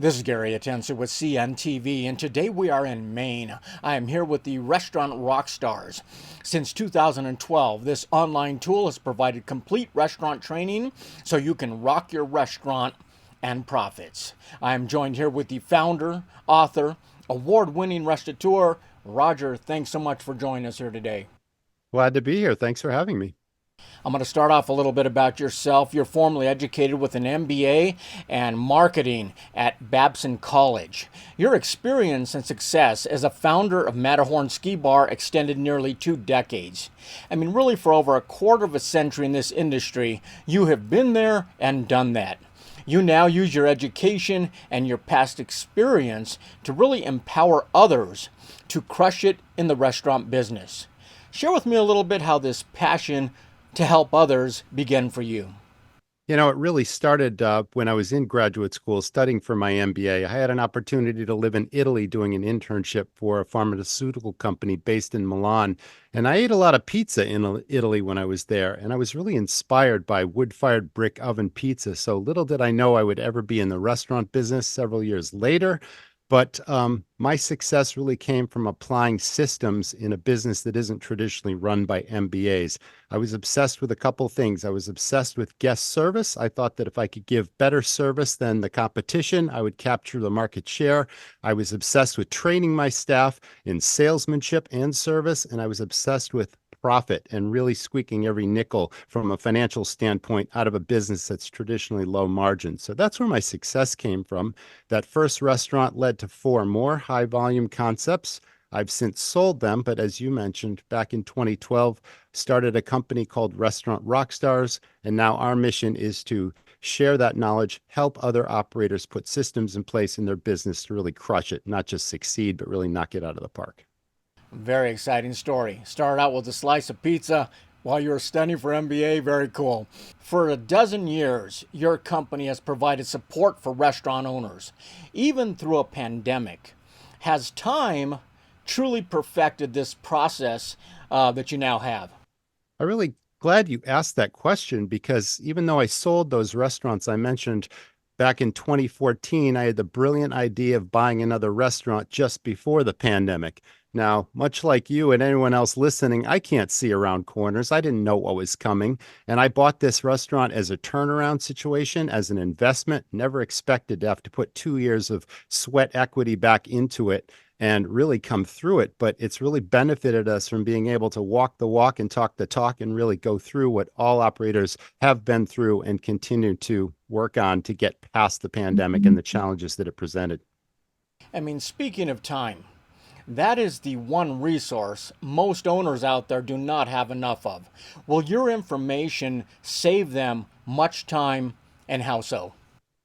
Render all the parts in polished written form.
This is Gary Atencio with CNTV, and today we are in Maine. I am here with the restaurant Rockstars. Since 2012, this online tool has provided complete restaurant training so you can rock your restaurant and profits. I am joined here with the founder, author, award-winning restaurateur, Roger. Thanks so much for joining us here today. Glad to be here. Thanks for having me. I'm going to start off a little bit about yourself. You're formally educated with an MBA and marketing at Babson College. Your experience and success as a founder of Matterhorn Ski Bar extended nearly 2 decades. I mean, really, for over a quarter of a century in this industry, you have been there and done that. You now use your education and your past experience to really empower others to crush it in the restaurant business. Share with me a little bit how this passion to help others begin for you. It really started when I was in graduate school studying for my MBA. I had an opportunity to live in Italy doing an internship for a pharmaceutical company based in Milan. And I ate a lot of pizza in Italy when I was there. And I was really inspired by wood-fired brick oven pizza. So little did I know I would ever be in the restaurant business several years later. But my success really came from applying systems in a business that isn't traditionally run by MBAs. I was obsessed with a couple things. I was obsessed with guest service. I thought that if I could give better service than the competition, I would capture the market share. I was obsessed with training my staff in salesmanship and service, and I was obsessed with profit and really squeaking every nickel from a financial standpoint out of a business that's traditionally low margin. So that's where my success came from. That first restaurant led to 4 more high volume concepts. I've since sold them, but as you mentioned, back in 2012, started a company called Restaurant Rockstars. And now our mission is to share that knowledge, help other operators put systems in place in their business to really crush it, not just succeed, but really knock it out of the park. Very exciting story. Started out with a slice of pizza while you were studying for MBA. Very cool. For a dozen years, your company has provided support for restaurant owners, even through a pandemic. Has time truly perfected this process that you now have? I'm really glad you asked that question because even though I sold those restaurants I mentioned back in 2014, I had the brilliant idea of buying another restaurant just before the pandemic. Now, much like you and anyone else listening, I can't see around corners. I didn't know what was coming. And I bought this restaurant as a turnaround situation, as an investment, never expected to have to put 2 years of sweat equity back into it and really come through it. But it's really benefited us from being able to walk the walk and talk the talk and really go through what all operators have been through and continue to work on to get past the pandemic and the challenges that it presented. I mean, speaking of time, that is the one resource most owners out there do not have enough of. Will your information save them much time, and how so?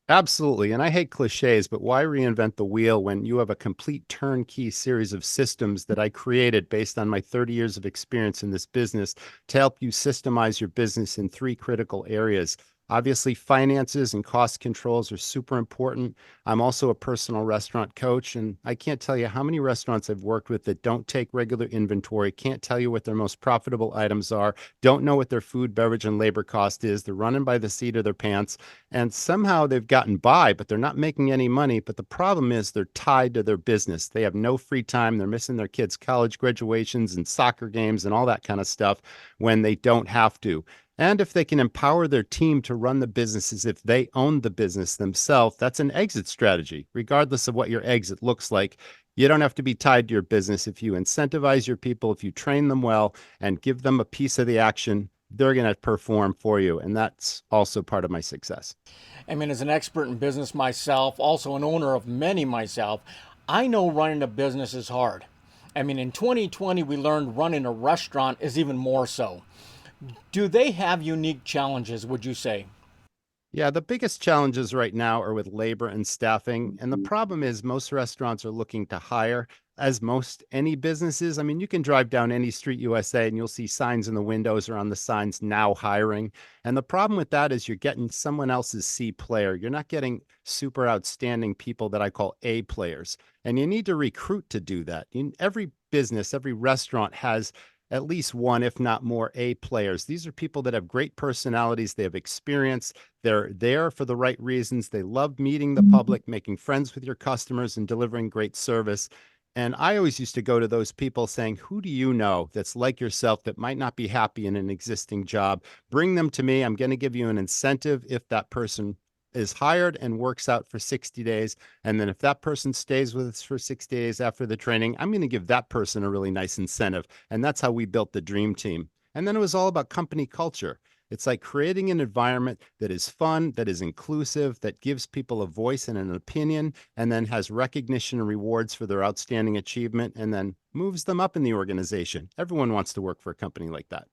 Absolutely. And I hate cliches, but why reinvent the wheel when you have a complete turnkey series of systems that I created based on my 30 years of experience in this business to help you systemize your business in 3 critical areas. Obviously, finances and cost controls are super important. I'm also a personal restaurant coach, and I can't tell you how many restaurants I've worked with that don't take regular inventory, can't tell you what their most profitable items are, don't know what their food, beverage, and labor cost is. They're running by the seat of their pants, and somehow they've gotten by, but they're not making any money. But the problem is they're tied to their business. They have no free time. They're missing their kids' college graduations and soccer games and all that kind of stuff when they don't have to. And if they can empower their team to run the business as if they own the business themselves, that's an exit strategy, regardless of what your exit looks like. You don't have to be tied to your business. If you incentivize your people, if you train them well and give them a piece of the action, they're going to perform for you. And that's also part of my success. I mean, as an expert in business myself, also an owner of many myself, I know running a business is hard. I mean, in 2020, we learned running a restaurant is even more so. Do they have unique challenges, would you say? Yeah, the biggest challenges right now are with labor and staffing. And the problem is most restaurants are looking to hire, as most any businesses. I mean, you can drive down any street USA and you'll see signs in the windows or on the signs now hiring. And the problem with that is you're getting someone else's C player. You're not getting super outstanding people that I call A players. And you need to recruit to do that. Every business, every restaurant has at least one, if not more, A players. These are people that have great personalities, they have experience, they're there for the right reasons, they love meeting the public, making friends with your customers, and delivering great service. And I always used to go to those people saying, who do you know that's like yourself that might not be happy in an existing job? Bring them to me. I'm going to give you an incentive if that person is hired and works out for 60 days. And then if that person stays with us for 60 days after the training, I'm going to give that person a really nice incentive. And that's how we built the dream team. And then it was all about company culture. It's like creating an environment that is fun, that is inclusive, that gives people a voice and an opinion, and then has recognition and rewards for their outstanding achievement, and then moves them up in the organization. Everyone wants to work for a company like that.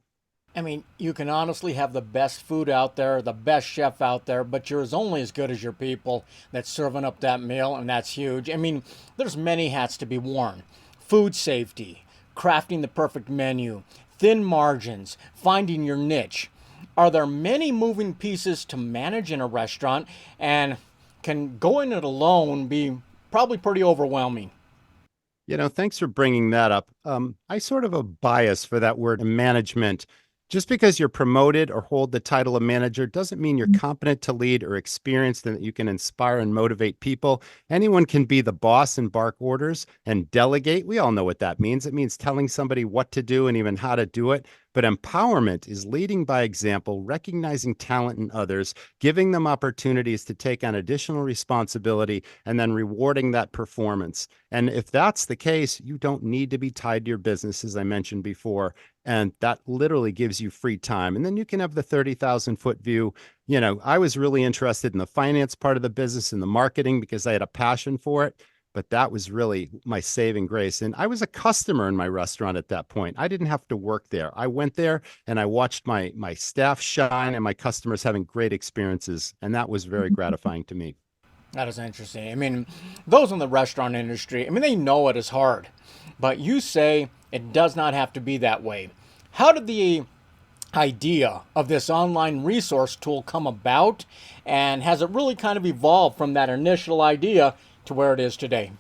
I mean, you can honestly have the best food out there, the best chef out there, but you're only as good as your people that's serving up that meal, and that's huge. I mean, there's many hats to be worn. Food safety, crafting the perfect menu, thin margins, finding your niche. Are there many moving pieces to manage in a restaurant, and can going it alone be probably pretty overwhelming? Thanks for bringing that up. I sort of a bias for that word management. Just because you're promoted or hold the title of manager doesn't mean you're competent to lead or experienced and that you can inspire and motivate people. Anyone can be the boss and bark orders and delegate. We all know what that means. It means telling somebody what to do and even how to do it. But empowerment is leading by example, recognizing talent in others, giving them opportunities to take on additional responsibility, and then rewarding that performance. And if that's the case, you don't need to be tied to your business, as I mentioned before. And that literally gives you free time. And then you can have the 30,000-foot view. I was really interested in the finance part of the business and the marketing because I had a passion for it. But that was really my saving grace. And I was a customer in my restaurant at that point. I didn't have to work there. I went there and I watched my staff shine and my customers having great experiences. And that was very gratifying to me. That is interesting. I mean, those in the restaurant industry, I mean, they know it is hard, but you say it does not have to be that way. How did the idea of this online resource tool come about, and has it really kind of evolved from that initial idea to where it is today?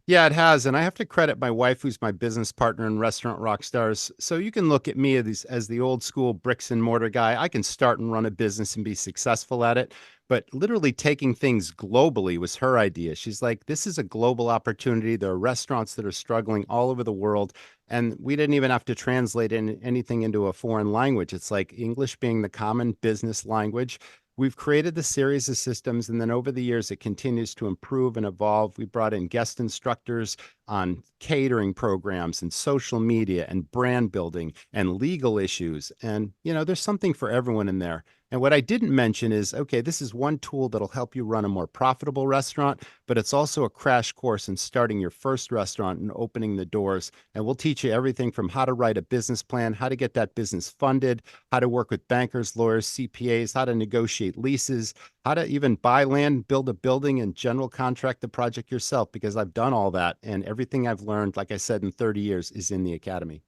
Yeah, it has. And I have to credit my wife, who's my business partner in Restaurant Rockstars. So you can look at me as the old school bricks and mortar guy. I can start and run a business and be successful at it. But literally taking things globally was her idea. She's like, this is a global opportunity. There are restaurants that are struggling all over the world. And we didn't even have to translate anything into a foreign language. It's like English being the common business language. We've created the series of systems, and then over the years, it continues to improve and evolve. We brought in guest instructors on catering programs and social media and brand building and legal issues. And, there's something for everyone in there. And what I didn't mention is, okay, this is one tool that'll help you run a more profitable restaurant, but it's also a crash course in starting your first restaurant and opening the doors. And we'll teach you everything from how to write a business plan, how to get that business funded, how to work with bankers, lawyers, CPAs, how to negotiate leases, how to even buy land, build a building, and general contract the project yourself, because I've done all that. And everything I've learned, like I said, in 30 years is in the academy.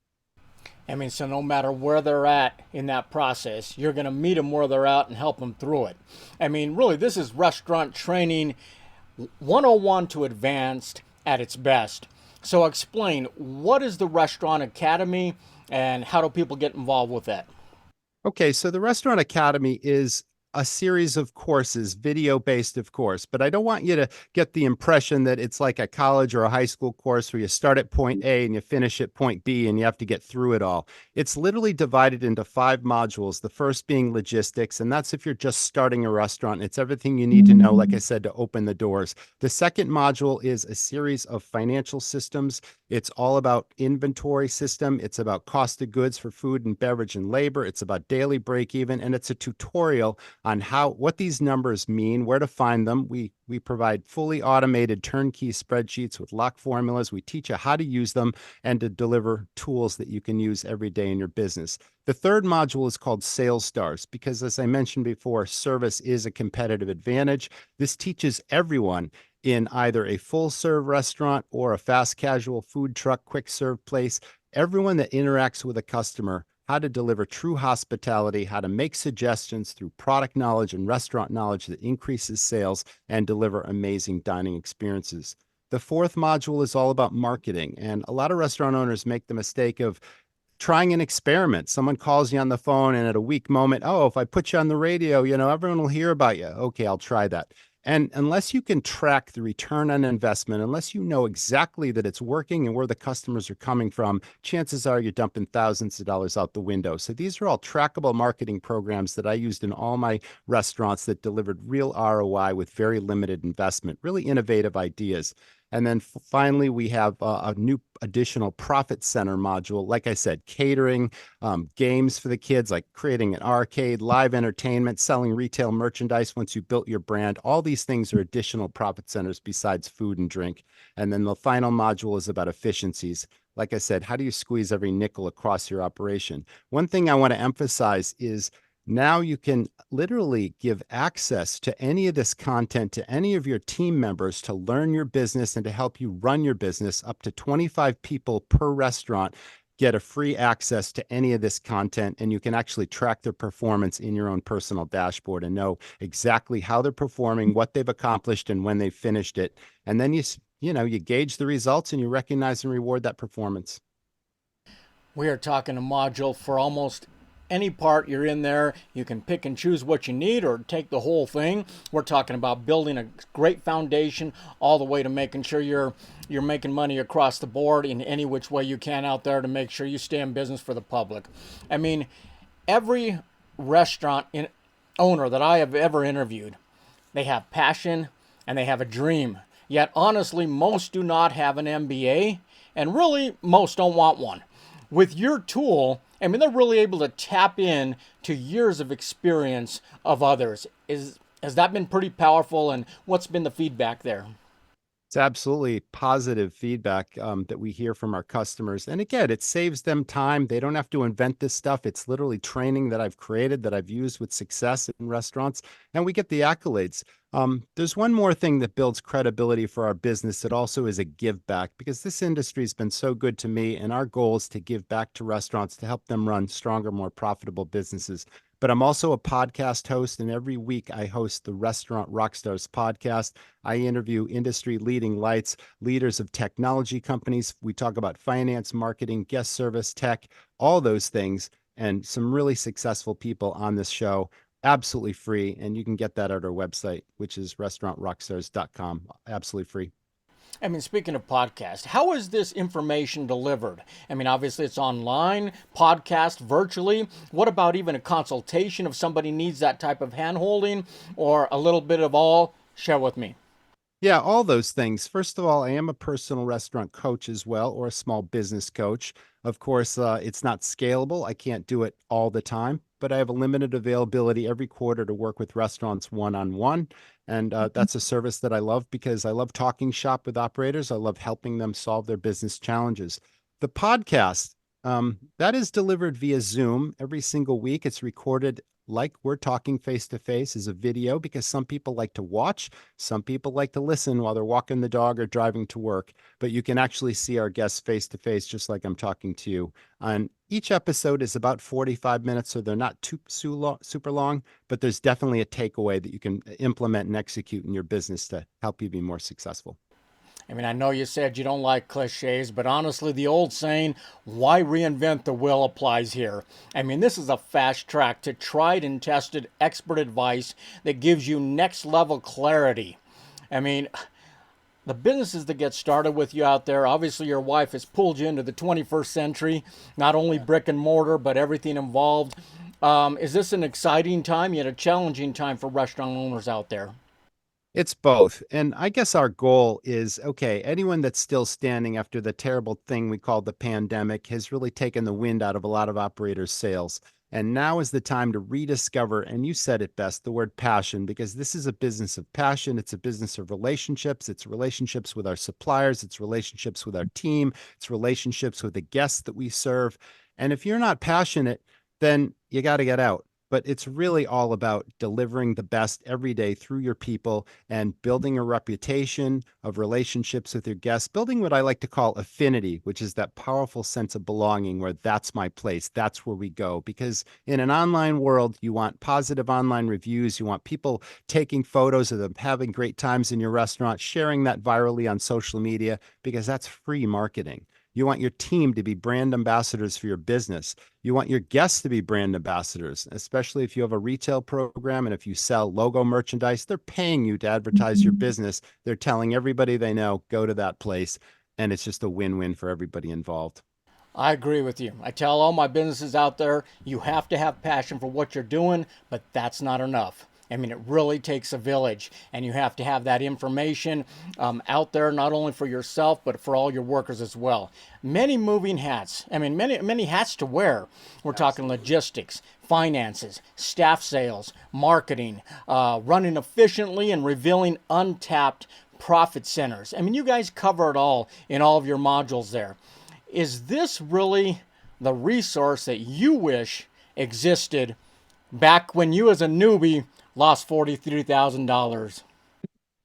I mean, so no matter where they're at in that process, you're going to meet them where they're at and help them through it. I mean, really, this is restaurant training 101 to advanced at its best. So explain, what is the Restaurant Academy and how do people get involved with that? Okay, so the Restaurant Academy is a series of courses, video based, of course, but I don't want you to get the impression that it's like a college or a high school course where you start at point A and you finish at point B and you have to get through it all. It's literally divided into 5 modules, the first being logistics, and that's if you're just starting a restaurant. It's everything you need to know, like I said, to open the doors. The second module is a series of financial systems. It's all about inventory system. It's about cost of goods for food and beverage and labor. It's about daily break even, and it's a tutorial on what these numbers mean, where to find them. We provide fully automated turnkey spreadsheets with lock formulas. We teach you how to use them and to deliver tools that you can use every day in your business. The third module is called Sales Stars because, as I mentioned before, service is a competitive advantage. This teaches everyone in either a full-serve restaurant or a fast casual food truck, quick serve place, everyone that interacts with a customer, how to deliver true hospitality, how to make suggestions through product knowledge and restaurant knowledge that increases sales and deliver amazing dining experiences. The fourth module is all about marketing, and a lot of restaurant owners make the mistake of trying an experiment. Someone calls you on the phone and at a weak moment, oh, if I put you on the radio, everyone will hear about you. Okay, I'll try that. And unless you can track the return on investment, unless you know exactly that it's working and where the customers are coming from, chances are you're dumping thousands of dollars out the window. So these are all trackable marketing programs that I used in all my restaurants that delivered real ROI with very limited investment, really innovative ideas. And then finally, we have a new additional profit center module. Like I said, catering, games for the kids, like creating an arcade, live entertainment, selling retail merchandise once you built your brand. All these things are additional profit centers besides food and drink. And then the final module is about efficiencies. Like I said, how do you squeeze every nickel across your operation? One thing I want to emphasize is now you can literally give access to any of this content to any of your team members to learn your business and to help you run your business. Up to 25 people per restaurant get a free access to any of this content, and you can actually track their performance in your own personal dashboard and know exactly how they're performing, what they've accomplished, and when they've finished it. And then you gauge the results and you recognize and reward that performance. We are talking a module for almost any part you're in there. You can pick and choose what you need or take the whole thing. We're talking about building a great foundation all the way to making sure you're making money across the board in any which way you can out there to make sure you stay in business for the public. I mean, every restaurant owner that I have ever interviewed, they have passion and they have a dream. Yet honestly, most do not have an MBA, and really most don't want one. With your tool, I mean, they're really able to tap in to years of experience of others. Has that been pretty powerful, and what's been the feedback there? It's absolutely positive feedback that we hear from our customers. And again, it saves them time. They don't have to invent this stuff. It's literally training that I've created that I've used with success in restaurants, and we get the accolades. There's one more thing that builds credibility for our business that also is a give back, because this industry has been so good to me, and our goal is to give back to restaurants to help them run stronger, more profitable businesses. But I'm also a podcast host, and every week I host the Restaurant Rockstars podcast. I interview industry leading lights, leaders of technology companies. We talk about finance, marketing, guest service, tech, all those things, and some really successful people on this show. Absolutely free. And you can get that at our website, which is restaurantrockstars.com. Absolutely free. I mean, speaking of podcast, how is this information delivered? I mean, obviously it's online, podcast, virtually. What about even a consultation if somebody needs that type of hand-holding or a little bit of all? Share with me. Yeah, all those things. First of all, I am a personal restaurant coach as well, or a small business coach. Of course, it's not scalable. I can't do it all the time, but I have a limited availability every quarter to work with restaurants one-on-one. And that's a service that I love because I love talking shop with operators. I love helping them solve their business challenges. The podcast, that is delivered via Zoom every single week. It's recorded like we're talking face to face as a video, because some people like to watch, some people like to listen while they're walking the dog or driving to work, but you can actually see our guests face to face, just like I'm talking to you. And each episode is about 45 minutes, so they're not super long, but there's definitely a takeaway that you can implement and execute in your business to help you be more successful. I mean, I know you said you don't like cliches, but honestly, the old saying, why reinvent the wheel, applies here. I mean, this is a fast track to tried and tested expert advice that gives you next level clarity. I mean, the businesses that get started with you out there, obviously your wife has pulled you into the 21st century, not only brick and mortar, but everything involved. Is this an exciting time, yet a challenging time for restaurant owners out there? It's both. And I guess our goal is, okay, anyone that's still standing after the terrible thing we call the pandemic has really taken the wind out of a lot of operators' sails. And now is the time to rediscover, and you said it best, the word passion, because this is a business of passion. It's a business of relationships. It's relationships with our suppliers. It's relationships with our team. It's relationships with the guests that we serve. And if you're not passionate, then you got to get out. But it's really all about delivering the best every day through your people and building a reputation of relationships with your guests, building what I like to call affinity, which is that powerful sense of belonging where that's my place, that's where we go. Because in an online world, you want positive online reviews, you want people taking photos of them having great times in your restaurant, sharing that virally on social media, because that's free marketing. You want your team to be brand ambassadors for your business. You want your guests to be brand ambassadors, especially if you have a retail program and if you sell logo merchandise, they're paying you to advertise your business. They're telling everybody they know, go to that place. And it's just a win-win for everybody involved. I agree with you. I tell all my businesses out there, you have to have passion for what you're doing, but that's not enough. I mean, it really takes a village, and you have to have that information out there, not only for yourself, but for all your workers as well. Many moving hats. I mean, many hats to wear. We're talking logistics, finances, staff sales, marketing, running efficiently and revealing untapped profit centers. I mean, you guys cover it all in all of your modules there. Is this really the resource that you wish existed back when you as a newbie lost $43,000?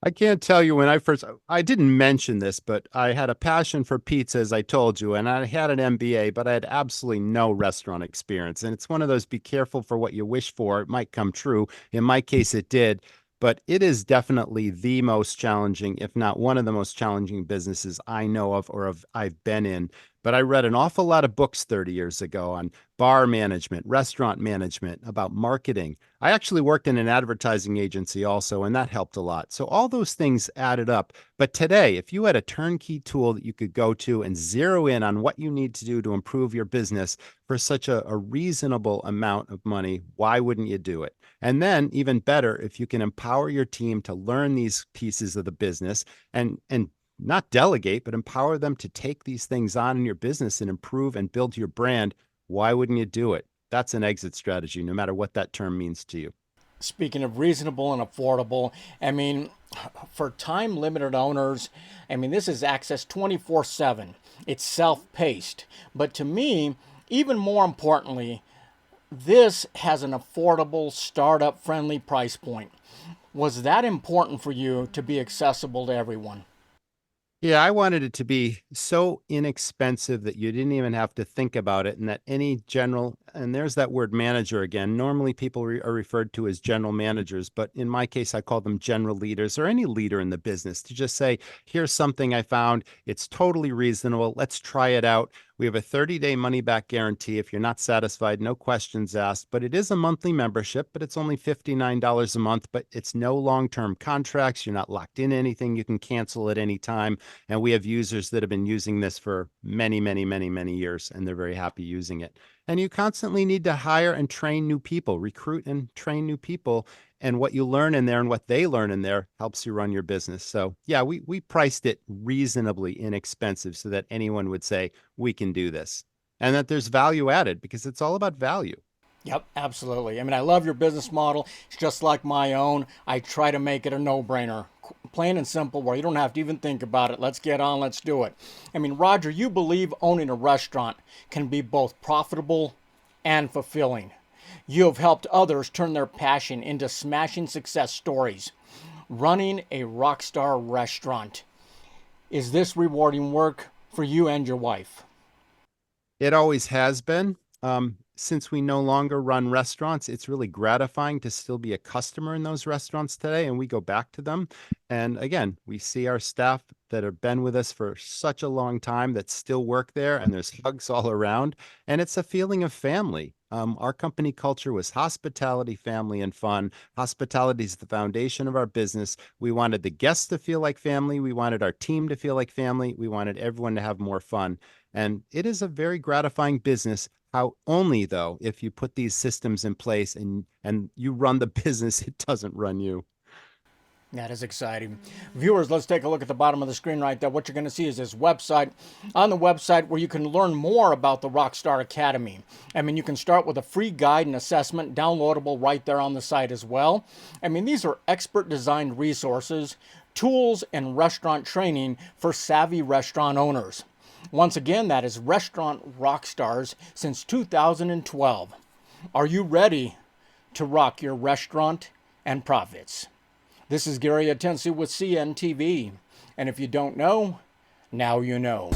I can't tell you when I didn't mention this, but I had a passion for pizza, as I told you, and I had an MBA, but I had absolutely no restaurant experience. And it's one of those be careful for what you wish for. It might come true. In my case, it did. But it is definitely the most challenging, if not one of the most challenging businesses I know of or I've been in. But I read an awful lot of books 30 years ago on bar management, restaurant management, about marketing. I actually worked in an advertising agency also, and that helped a lot. So all those things added up. But today, if you had a turnkey tool that you could go to and zero in on what you need to do to improve your business for such a reasonable amount of money, why wouldn't you do it? And then even better, if you can empower your team to learn these pieces of the business and not delegate, but empower them to take these things on in your business and improve and build your brand, why wouldn't you do it? That's an exit strategy, no matter what that term means to you. Speaking of reasonable and affordable, I mean, for time limited owners, I mean, this is access 24/7. It's self paced. But to me, even more importantly, this has an affordable, startup friendly price point. Was that important for you to be accessible to everyone? Yeah, I wanted it to be so inexpensive that you didn't even have to think about it, and that any general, and there's that word manager again. Normally, people are referred to as general managers, but in my case, I call them general leaders or any leader in the business to just say, here's something I found. It's totally reasonable. Let's try it out. We have a 30-day money-back guarantee. If you're not satisfied, no questions asked. But it is a monthly membership, but it's only $59 a month. But it's no long-term contracts. You're not locked in anything. You can cancel at any time. And we have users that have been using this for many, many, many, many years, and they're very happy using it. And you constantly need to hire and train new people, recruit and train new people. And what you learn in there and what they learn in there helps you run your business. So yeah, we priced it reasonably inexpensive so that anyone would say, we can do this. And that there's value added because it's all about value. Yep, absolutely. I mean, I love your business model. It's just like my own. I try to make it a no-brainer, plain and simple, where you don't have to even think about it. Let's get on, let's do it. I mean, Roger, you believe owning a restaurant can be both profitable and fulfilling. You have helped others turn their passion into smashing success stories. Running a Rockstar restaurant. Is this rewarding work for you and your wife? It always has been. Since we no longer run restaurants, it's really gratifying to still be a customer in those restaurants today, and we go back to them. And again, we see our staff that have been with us for such a long time that still work there, and there's hugs all around, and it's a feeling of family. Our company culture was hospitality, family, and fun. Hospitality is the foundation of our business. We wanted the guests to feel like family. We wanted our team to feel like family. We wanted everyone to have more fun. And it is a very gratifying business. How only though, if you put these systems in place and you run the business, it doesn't run you. That is exciting. Viewers, let's take a look at the bottom of the screen right there. What you're going to see is this website. On the website where you can learn more about the Rockstar Academy. I mean, you can start with a free guide and assessment downloadable right there on the site as well. I mean, these are expert designed resources, tools, and restaurant training for savvy restaurant owners. Once again, that is Restaurant Rockstars since 2012. Are you ready to rock your restaurant and profits? This is Gary Atencio with CNTV. And if you don't know, now you know.